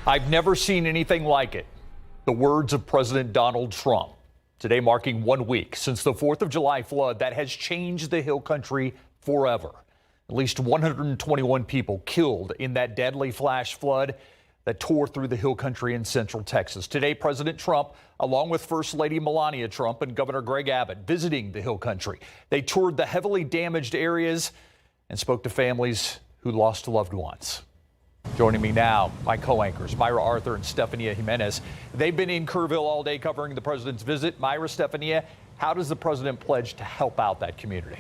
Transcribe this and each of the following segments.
I've never seen anything like it. The words of President Donald Trump. Today marking 1 week since the 4th of July flood that has changed the Hill Country forever. At least 121 people killed in that deadly flash flood that tore through the Hill Country in central Texas. Today, President Trump, along with First Lady Melania Trump and Governor Greg Abbott, visiting the Hill Country. They toured the heavily damaged areas and spoke to families who lost loved ones. Joining me now, my co-anchors, Myra Arthur and Stefania Jimenez. They've been in Kerrville all day covering the president's visit. Myra, Stefania, how does the president pledge to help out that community?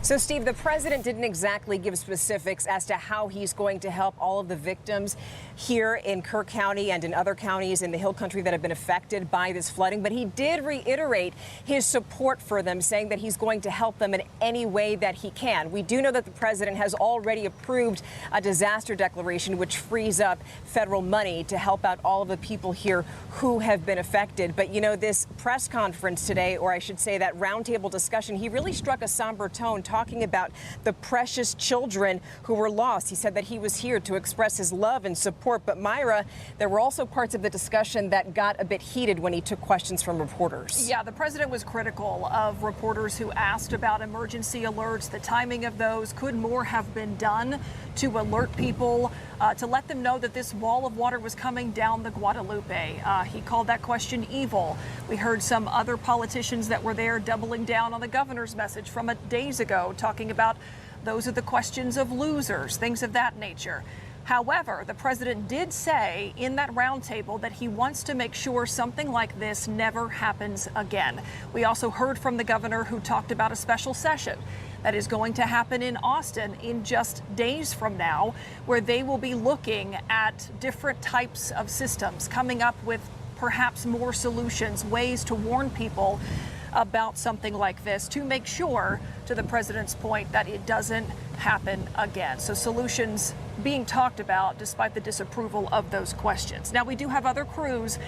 So, Steve, the president didn't exactly give specifics as to how he's going to help all of the victims here in Kerr County and in other counties in the Hill Country that have been affected by this flooding. But he did reiterate his support for them, saying that he's going to help them in any way that he can. We do know that the president has already approved a disaster declaration, which frees up federal money to help out all of the people here who have been affected. But, you know, this press conference today, or I should say that roundtable discussion, he really struck a somber tone, talking about the precious children who were lost. He said that he was here to express his love and support. But Myra, there were also parts of the discussion that got a bit heated when he took questions from reporters. Yeah, the president was critical of reporters who asked about emergency alerts, the timing of those. Could more have been done to alert people, to let them know that this wall of water was coming down the Guadalupe? He called that question evil. We heard some other politicians that were there doubling down on the governor's message from days ago, talking about those are the questions of losers, things of that nature. However, the president did say in that roundtable that he wants to make sure something like this never happens again. We also heard from the governor, who talked about a special session that is going to happen in Austin in just days from now, where they will be looking at different types of systems, coming up with perhaps more solutions, ways to warn people about something like this, to make sure, to the president's point, that it doesn't happen again. So solutions being talked about despite the disapproval of those questions. Now, we do have other crews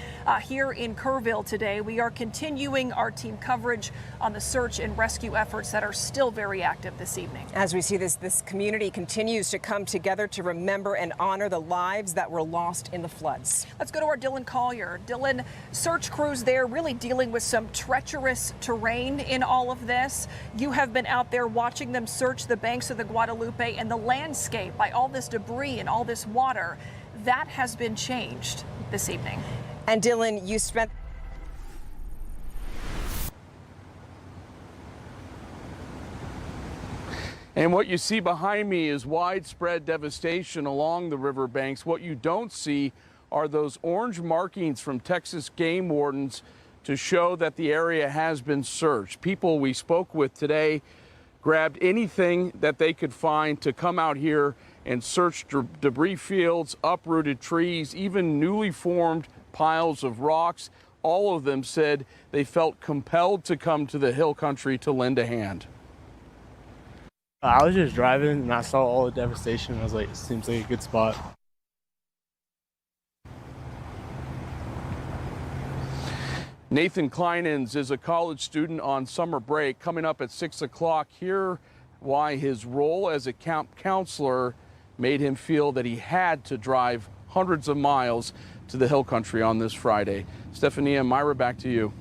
here in Kerrville today. We are continuing our team coverage on the search and rescue efforts that are still very active this evening. As we see this community continues to come together to remember and honor the lives that were lost in the floods. Let's go to our Dylan Collier. Dylan, search crews there really dealing with some treacherous terrain in all of this. You have been out there watching them search the banks of the Guadalupe, and the landscape, by all this debris and all this water, that has been changed this evening. And Dylan, you spent And what you see behind me is widespread devastation along the riverbanks. What you don't see are those orange markings from Texas game wardens to show that the area has been searched. People we spoke with today grabbed anything that they could find to come out here and search debris fields, uprooted trees, even newly formed piles of rocks. All of them said they felt compelled to come to the Hill Country to lend a hand. I was just driving and I saw all the devastation. I was like, it seems like a good spot. Nathan Kleinens is a college student on summer break. Coming up at 6 o'clock, hear why his role as a camp counselor made him feel that he had to drive hundreds of miles to the Hill Country on this Friday. Stephanie and Myra, back to you.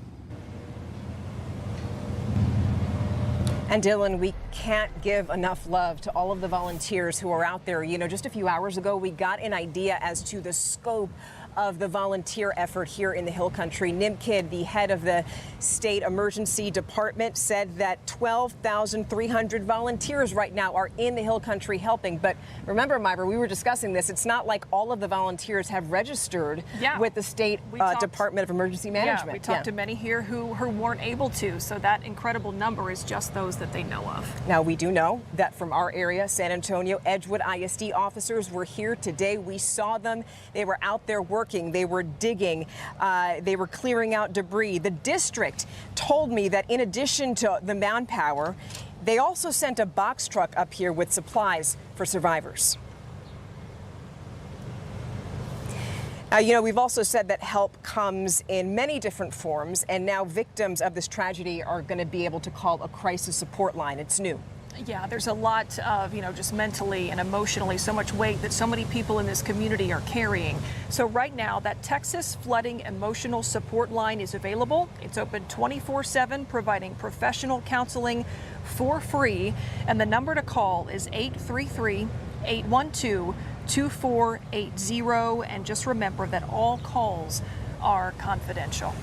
And Dylan, we can't give enough love to all of the volunteers who are out there. You know, just a few hours ago, we got an idea as to the scope of the volunteer effort here in the Hill Country. Nimkid, the head of the state emergency department, said that 12,300 volunteers right now are in the Hill Country helping. But remember, Myra, we were discussing this. It's not like all of the volunteers have registered with the state Department of Emergency Management. Yeah, we talked to many here who weren't able to. So that incredible number is just those that they know of. Now, we do know that from our area, San Antonio, Edgewood ISD officers were here today. We saw them. They were out there working. They were digging. They were clearing out debris. The district told me that in addition to the manpower, they also sent a box truck up here with supplies for survivors. You know, we've also said that help comes in many different forms, and now victims of this tragedy are going to be able to call a crisis support line. It's new. Yeah, there's a lot of, just mentally and emotionally, so much weight that so many people in this community are carrying. So right now, that Texas Flooding Emotional Support Line is available. It's open 24/7, providing professional counseling for free. And the number to call is 833-812-2480. And just remember that all calls are confidential.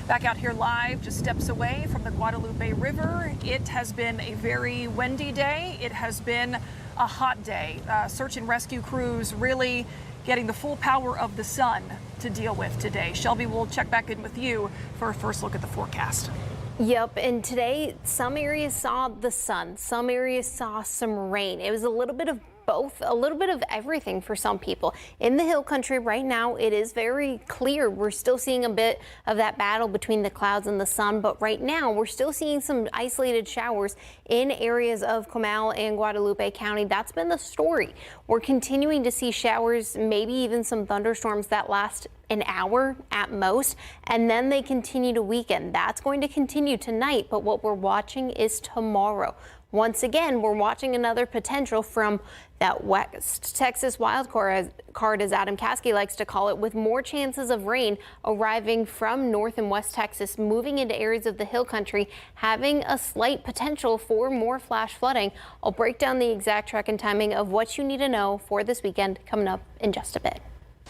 Back out here live, just steps away from the Guadalupe River. It has been a very windy day. It has been a hot day. Search and rescue crews really getting the full power of the sun to deal with today. Shelby, we'll check back in with you for a first look at the forecast. Yep, and today some areas saw the sun, some areas saw some rain. It was a little bit of both, a little bit of everything for some people. In the hill country right now, it is very clear. We're still seeing a bit of that battle between the clouds and the sun, but right now we're still seeing some isolated showers in areas of Comal and Guadalupe County. That's been the story. We're continuing to see showers, maybe even some thunderstorms that last an hour at most, and then they continue to weaken. That's going to continue tonight, but what we're watching is tomorrow. Once again, we're watching another potential from that West Texas wild card, as Adam Caskey likes to call it, with more chances of rain arriving from North and West Texas, moving into areas of the hill country, having a slight potential for more flash flooding. I'll break down the exact track and timing of what you need to know for this weekend coming up in just a bit.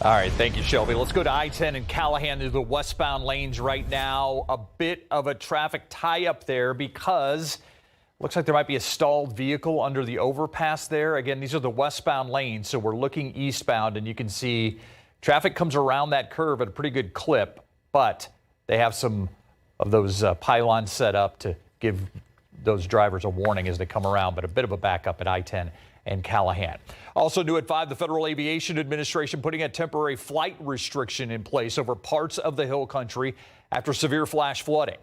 All right, thank you, Shelby. Let's go to I-10 in Callahan to the westbound lanes right now. A bit of a traffic tie-up there because looks like there might be a stalled vehicle under the overpass there. Again, these are the westbound lanes, so we're looking eastbound, and you can see traffic comes around that curve at a pretty good clip, but they have some of those pylons set up to give those drivers a warning as they come around, but a bit of a backup at I-10 and Callahan. Also new at 5, the Federal Aviation Administration putting a temporary flight restriction in place over parts of the hill country after severe flash flooding.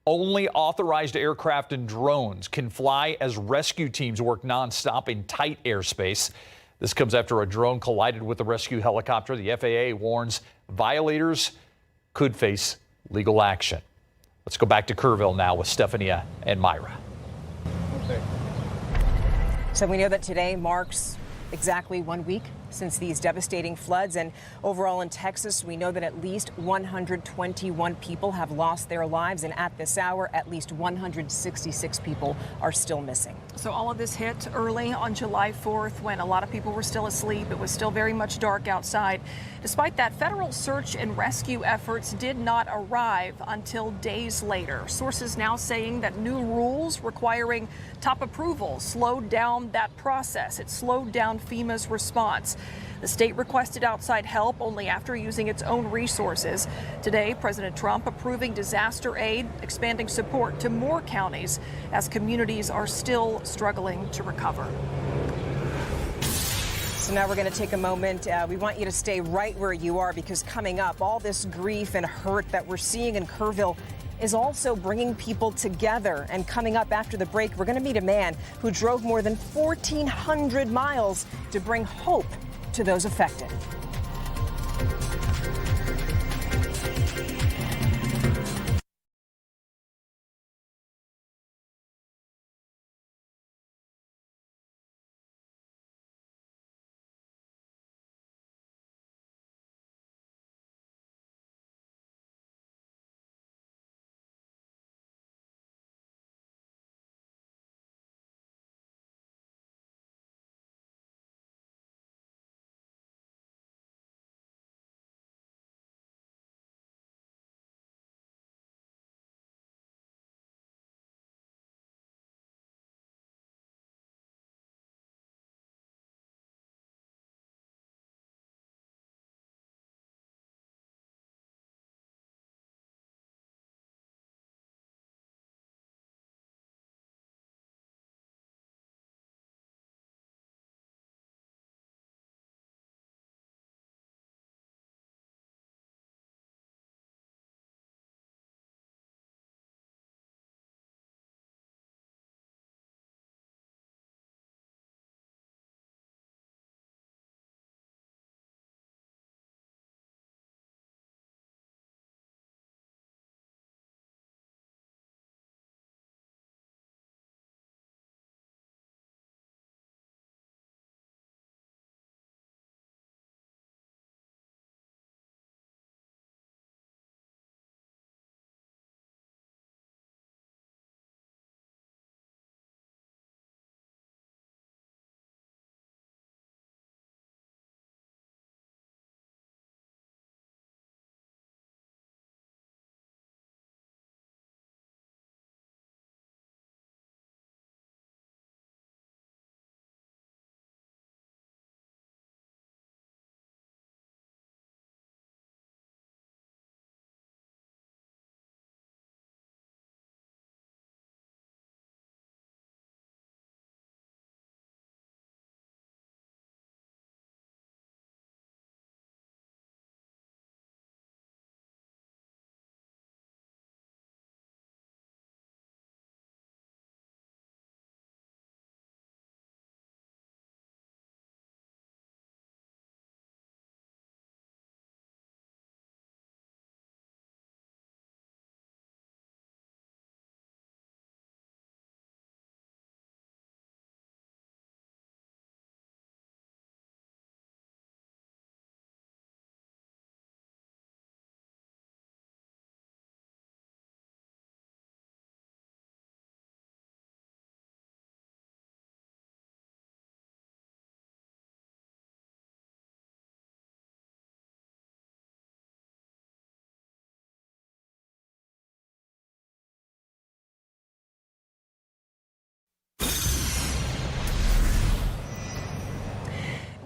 Only authorized aircraft and drones can fly as rescue teams work nonstop in tight airspace. This comes after a drone collided with a rescue helicopter. The FAA warns violators could face legal action. Let's go back to Kerrville now with Stephania and Myra. Okay. So we know that today marks exactly 1 week since these devastating floods, and overall in Texas, we know that at least 121 people have lost their lives, and at this hour, at least 166 people are still missing. So all of this hit early on July 4th when a lot of people were still asleep. It was still very much dark outside. Despite that, federal search and rescue efforts did not arrive until days later. Sources now saying that new rules requiring top approval slowed down that process. It slowed down FEMA's response. The state requested outside help only after using its own resources. Today, President Trump approving disaster aid, expanding support to more counties as communities are still struggling to recover. So now we're going to take a moment. We want you to stay right where you are, because coming up, all this grief and hurt that we're seeing in Kerrville is also bringing people together. And coming up after the break, we're going to meet a man who drove more than 1,400 miles to bring hope to those affected.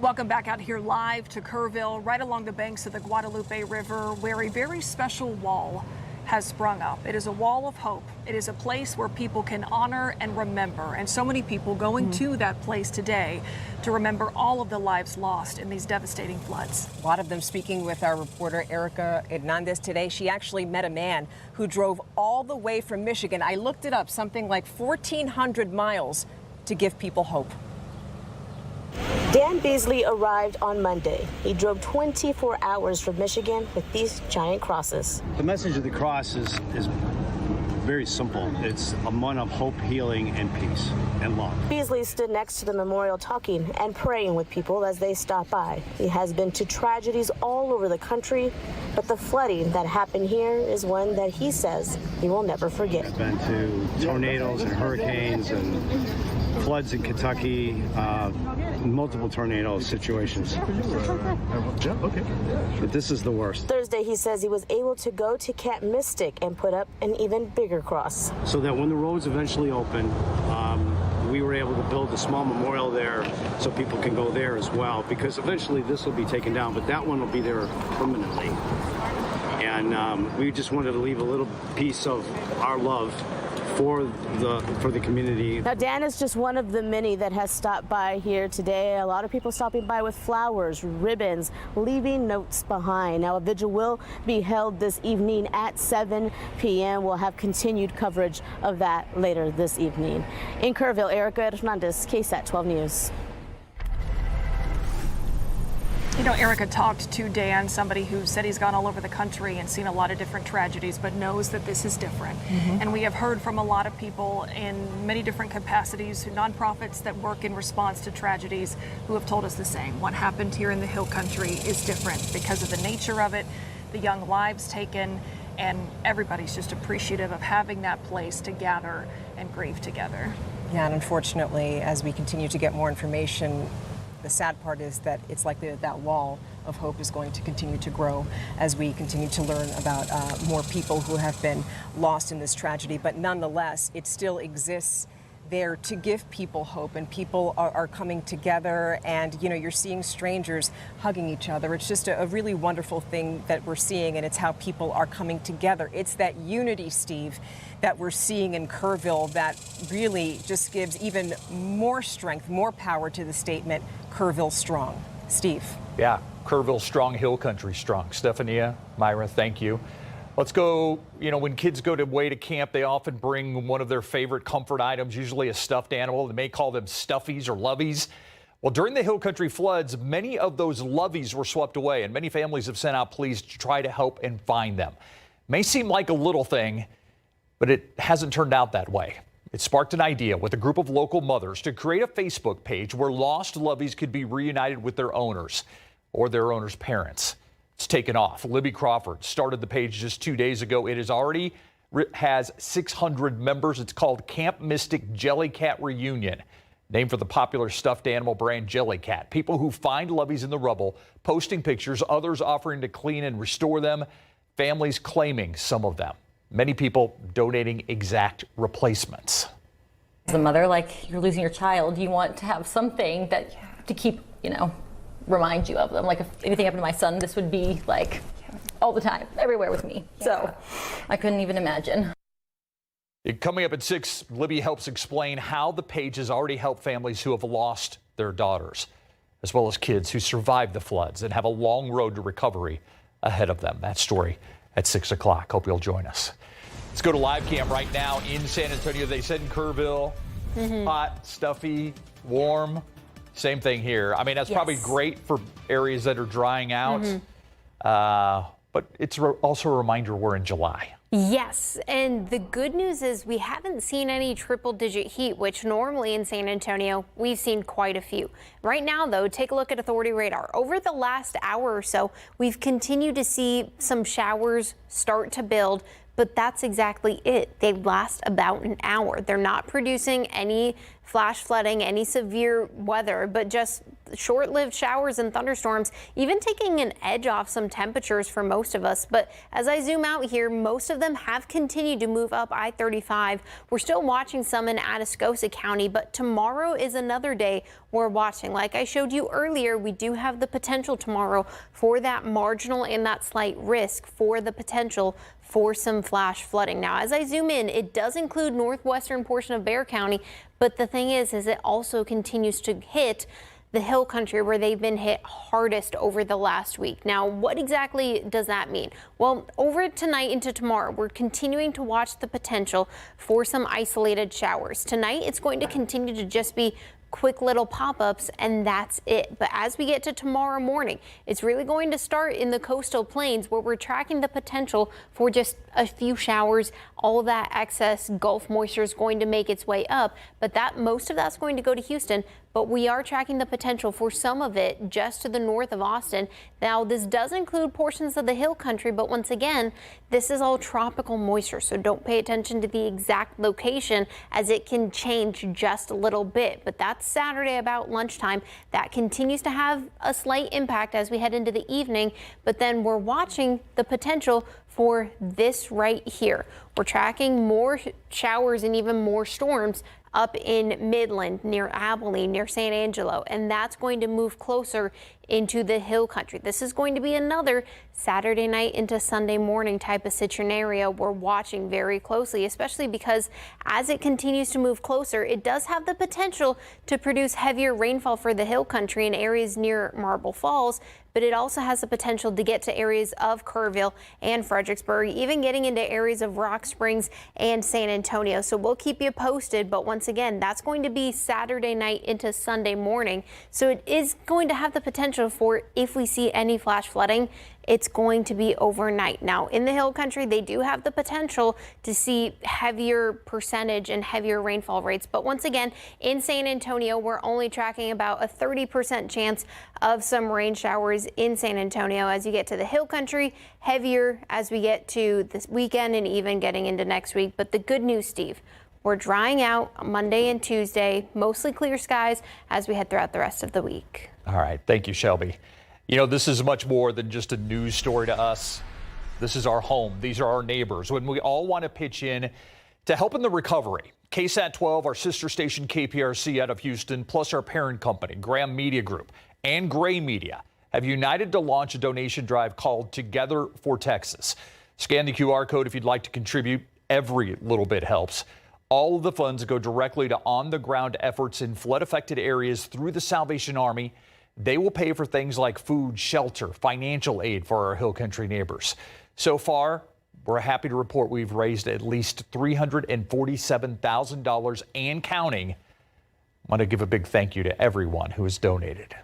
Welcome back out here live to Kerrville, right along the banks of the Guadalupe River, where a very special wall has sprung up. It is a wall of hope. It is a place where people can honor and remember. And so many people going to that place today to remember all of the lives lost in these devastating floods. A lot of them speaking with our reporter Erica Hernandez today. She actually met a man who drove all the way from Michigan. I looked it up, something like 1,400 miles to give people hope. Dan Beasley arrived on Monday. He drove 24 hours from Michigan with these giant crosses. The message of the cross is very simple. It's a one of hope, healing, and peace and love. Beasley stood next to the memorial talking and praying with people as they stopped by. He has been to tragedies all over the country, but the flooding that happened here is one that he says he will never forget. I've been to tornadoes and hurricanes and floods in Kentucky, multiple tornado situations. But this is the worst. Thursday, he says he was able to go to Camp Mystic and put up an even bigger cross. So that when the roads eventually open, we were able to build a small memorial there so people can go there as well, because eventually this will be taken down, but that one will be there permanently. And we just wanted to leave a little piece of our love for the community. Now, Dan is just one of the many that has stopped by here today. A lot of people stopping by with flowers, ribbons, leaving notes behind. Now, a vigil will be held this evening at 7 p.m. We'll have continued coverage of that later this evening. In Kerrville, Erica Hernandez, KSAT 12 News. You know, Erica talked to Dan, somebody who said he's gone all over the country and seen a lot of different tragedies, but knows that this is different. And we have heard from a lot of people in many different capacities, nonprofits that work in response to tragedies, who have told us the same. What happened here in the Hill Country is different because of the nature of it, the young lives taken, and everybody's just appreciative of having that place to gather and grieve together. Yeah, and unfortunately, as we continue to get more information, the sad part is that it's likely that that wall of hope is going to continue to grow as we continue to learn about more people who have been lost in this tragedy. But nonetheless, it still exists there to give people hope, and people are coming together, and you know, you're seeing strangers hugging each other. It's just a really wonderful thing that we're seeing, and it's how people are coming together. It's that unity, Steve, that we're seeing in Kerrville that really just gives even more strength, more power to the statement, Kerrville strong. Steve. Yeah, Kerrville strong, Hill Country strong. Stephania, Myra, thank you. Let's go. You know, when kids go away to camp, they often bring one of their favorite comfort items, usually a stuffed animal. They may call them stuffies or loveys. Well, during the Hill Country floods, many of those loveys were swept away, and many families have sent out pleas to try to help and find them. May seem like a little thing, but it hasn't turned out that way. It sparked an idea with a group of local mothers to create a Facebook page where lost loveys could be reunited with their owners or their owners' parents. It's taken off. Libby Crawford started the page just 2 days ago. It has 600 members. It's called Camp Mystic Jellycat Reunion, named for the popular stuffed animal brand Jellycat. People who find loveys in the rubble, posting pictures, others offering to clean and restore them, families claiming some of them. Many people donating exact replacements. As a mother, like, you're losing your child, you want to have something that to keep, remind you of them. Like, if anything happened to my son, this would be like all the time, everywhere with me. Yeah. So I couldn't even imagine. Coming up at 6, Libby helps explain how the page has already helped families who have lost their daughters, as well as kids who survived the floods and have a long road to recovery ahead of them. That story at 6 o'clock. Hope you'll join us. Let's go to live cam right now in San Antonio. They said in Kerrville, hot, stuffy, warm. Same thing here. I mean, that's probably great for areas that are drying out. But it's also a reminder we're in July. Yes, and the good news is we haven't seen any triple-digit heat, which normally in San Antonio, we've seen quite a few. Right now, though, take a look at Authority radar. Over the last hour or so, we've continued to see some showers start to build, but that's exactly it. They last about an hour. They're not producing any flash flooding, any severe weather, but just short-lived showers and thunderstorms, even taking an edge off some temperatures for most of us. But as I zoom out here, most of them have continued to move up I-35. We're still watching some in Atascosa County, but tomorrow is another day we're watching. Like I showed you earlier, we do have the potential tomorrow for that marginal and that slight risk for the potential for some flash flooding. Now, as I zoom in, it does include northwestern portion of Bexar County, but the thing is it also continues to hit the hill country where they've been hit hardest over the last week. Now, what exactly does that mean? Well, over tonight into tomorrow, we're continuing to watch the potential for some isolated showers. Tonight, it's going to continue to just be quick little pop-ups, and that's it. But as we get to tomorrow morning, it's really going to start in the coastal plains where we're tracking the potential for just a few showers. All that excess Gulf moisture is going to make its way up, but most of that's going to go to Houston. But we are tracking the potential for some of it just to the north of Austin. Now, this does include portions of the hill country, but once again, this is all tropical moisture, so don't pay attention to the exact location as it can change just a little bit. But that's Saturday about lunchtime. That continues to have a slight impact as we head into the evening, but then we're watching the potential for this right here. We're tracking more showers and even more storms up in Midland, near Abilene, near San Angelo, and that's going to move closer into the hill country. This is going to be another Saturday night into Sunday morning type of scenario we're watching very closely, especially because as it continues to move closer, it does have the potential to produce heavier rainfall for the hill country in areas near Marble Falls, but it also has the potential to get to areas of Kerrville and Fredericksburg, even getting into areas of Rock Springs and San Antonio. So we'll keep you posted, but once again, that's going to be Saturday night into Sunday morning. So it is going to have the potential for, if we see any flash flooding, it's going to be overnight. Now, in the hill country, they do have the potential to see heavier percentage and heavier rainfall rates. But once again, in San Antonio, we're only tracking about a 30% chance of some rain showers in San Antonio. As you get to the hill country, heavier as we get to this weekend and even getting into next week. But the good news, Steve, we're drying out Monday and Tuesday, mostly clear skies as we head throughout the rest of the week. All right. Thank you, Shelby. You know, this is much more than just a news story to us. This is our home. These are our neighbors. When we all want to pitch in to help in the recovery. KSAT 12, our sister station KPRC out of Houston, plus our parent company, Graham Media Group, and Gray Media have united to launch a donation drive called Together for Texas. Scan the QR code if you'd like to contribute. Every little bit helps. All of the funds go directly to on-the-ground efforts in flood-affected areas through the Salvation Army. They will pay for things like food, shelter, financial aid for our Hill Country neighbors. So far, we're happy to report we've raised at least $347,000 and counting. I want to give a big thank you to everyone who has donated.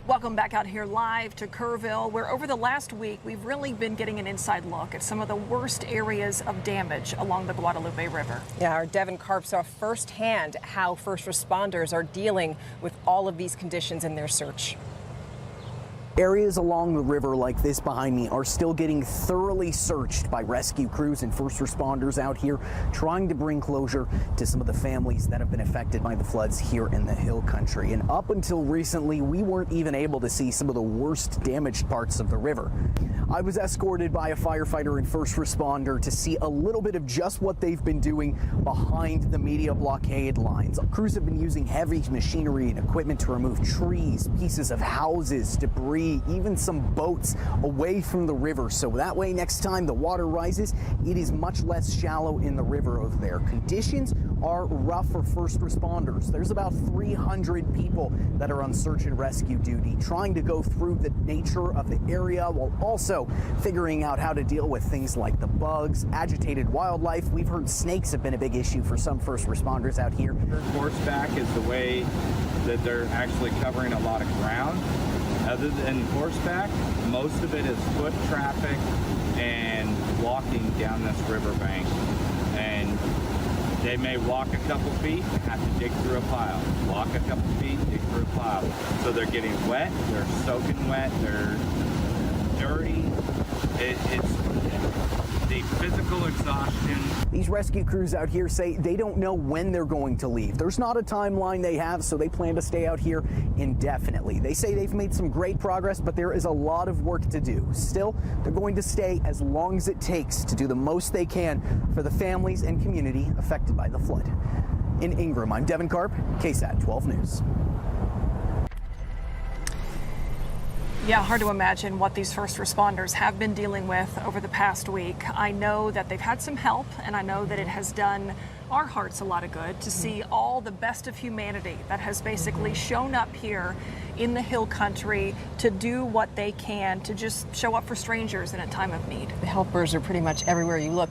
Welcome back out here live to Kerrville, where over the last week we've really been getting an inside look at some of the worst areas of damage along the Guadalupe River. Yeah, our Devin Karp saw firsthand how first responders are dealing with all of these conditions in their search. Areas along the river like this behind me are still getting thoroughly searched by rescue crews and first responders out here trying to bring closure to some of the families that have been affected by the floods here in the Hill Country. And up until recently, we weren't even able to see some of the worst damaged parts of the river. I was escorted by a firefighter and first responder to see a little bit of just what they've been doing behind the media blockade lines. Crews have been using heavy machinery and equipment to remove trees, pieces of houses, debris, even some boats away from the river. So that way, next time the water rises, it is much less shallow in the river over there. Conditions are rough for first responders. There's about 300 people that are on search and rescue duty, trying to go through the nature of the area while also figuring out how to deal with things like the bugs, agitated wildlife. We've heard snakes have been a big issue for some first responders out here. Horseback is the way that they're actually covering a lot of ground. Other than horseback, most of it is foot traffic and walking down this riverbank. And they may walk a couple feet and have to dig through a pile. Walk a couple feet, dig through a pile. So they're getting wet, they're soaking wet, they're dirty. It's the physical exhaustion. These rescue crews out here say they don't know when they're going to leave. There's not a timeline they have, so they plan to stay out here indefinitely. They say they've made some great progress, but there is a lot of work to do. Still, they're going to stay as long as it takes to do the most they can for the families and community affected by the flood. In Ingram, I'm Devin Karp, KSAT 12 News. Yeah, hard to imagine what these first responders have been dealing with over the past week. I know that they've had some help, and I know that it has done our hearts a lot of good to see all the best of humanity that has basically shown up here in the Hill Country to do what they can to just show up for strangers in a time of need. The helpers are pretty much everywhere you look.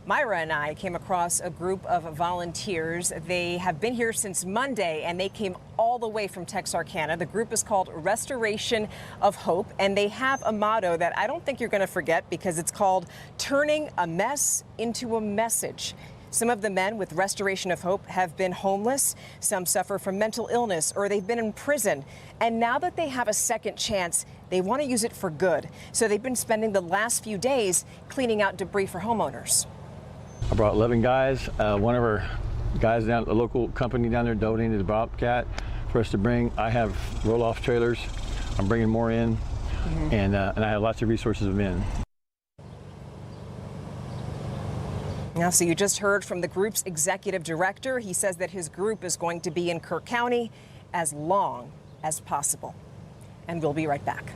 Myra and I came across a group of volunteers. They have been here since Monday, and they came all the way from Texarkana. The group is called Restoration of Hope, and they have a motto that I don't think you're going to forget, because it's called Turning a Mess into a Message. Some of the men with Restoration of Hope have been homeless. Some suffer from mental illness, or they've been in prison. And now that they have a second chance, they want to use it for good. So they've been spending the last few days cleaning out debris for homeowners. I brought 11 guys. One of our guys down at the local company down there donated the Bobcat for us to bring. I have roll-off trailers. I'm bringing more in, and I have lots of resources of men. Now, so you just heard from the group's executive director. He says that his group is going to be in Kirk County as long as possible. And we'll be right back.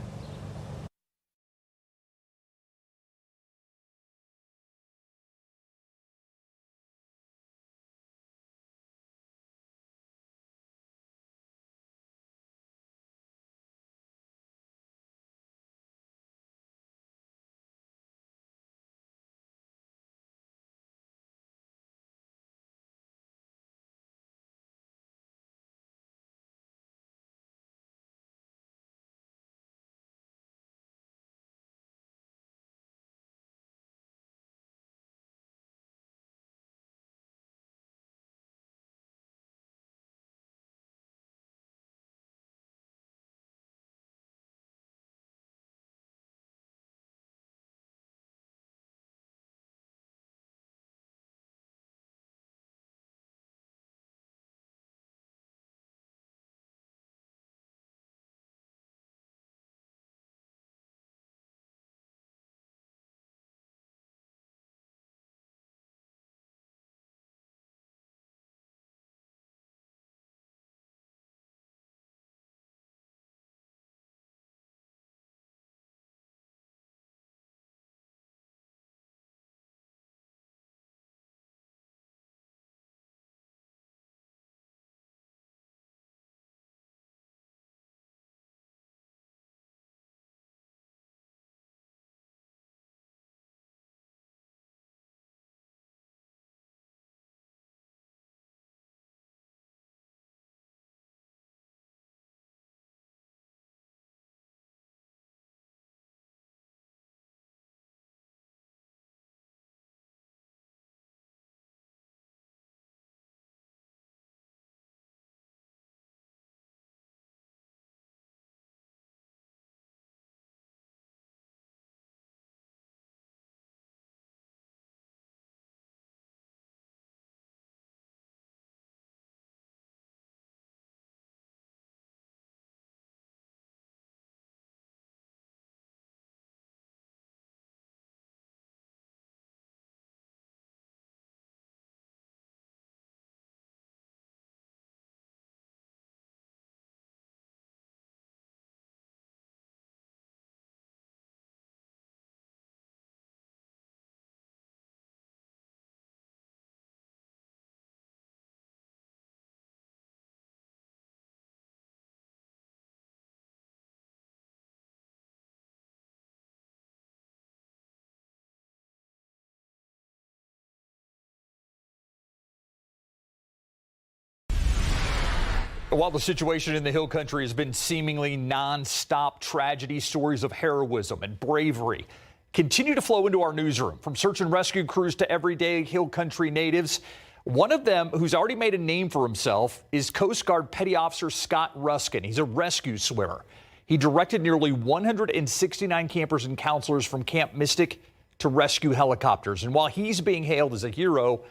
While the situation in the Hill Country has been seemingly non-stop, tragedy, stories of heroism and bravery continue to flow into our newsroom, from search and rescue crews to everyday Hill Country natives. One of them, who's already made a name for himself, is Coast Guard Petty Officer Scott Ruskin. He's a rescue swimmer. He directed nearly 169 campers and counselors from Camp Mystic to rescue helicopters. And while he's being hailed as a hero,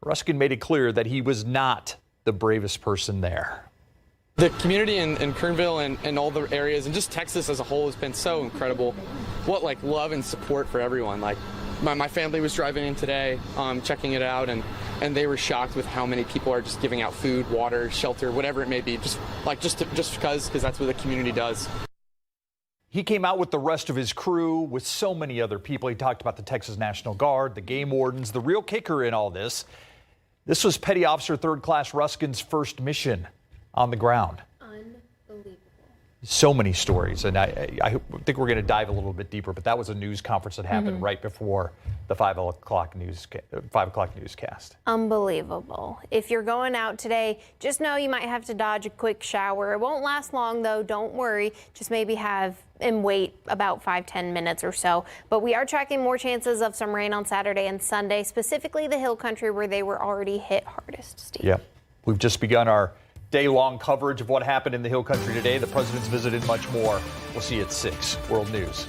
Ruskin made it clear that he was not the bravest person there. The community in Kernville and all the areas and just Texas as a whole has been so incredible. What love and support for everyone. My family was driving in today, checking it out, and they were shocked with how many people are just giving out food, water, shelter, whatever it may be, just because that's what the community does. He came out with the rest of his crew, with so many other people. He talked about the Texas National Guard, the game wardens. The real kicker in all this was Petty Officer 3rd Class Ruskin's first mission on the ground. Unbelievable. So many stories, and I think we're going to dive a little bit deeper, but that was a news conference that happened right before the 5 o'clock newscast. Unbelievable. If you're going out today, just know you might have to dodge a quick shower. It won't last long, though. Don't worry. Just maybe have and wait about 5-10 minutes or so. But we are tracking more chances of some rain on Saturday and Sunday, specifically the Hill Country where they were already hit hardest, Steve. Yeah. We've just begun our day-long coverage of what happened in the Hill Country today. The president's visit and much more. We'll see you at 6 World News.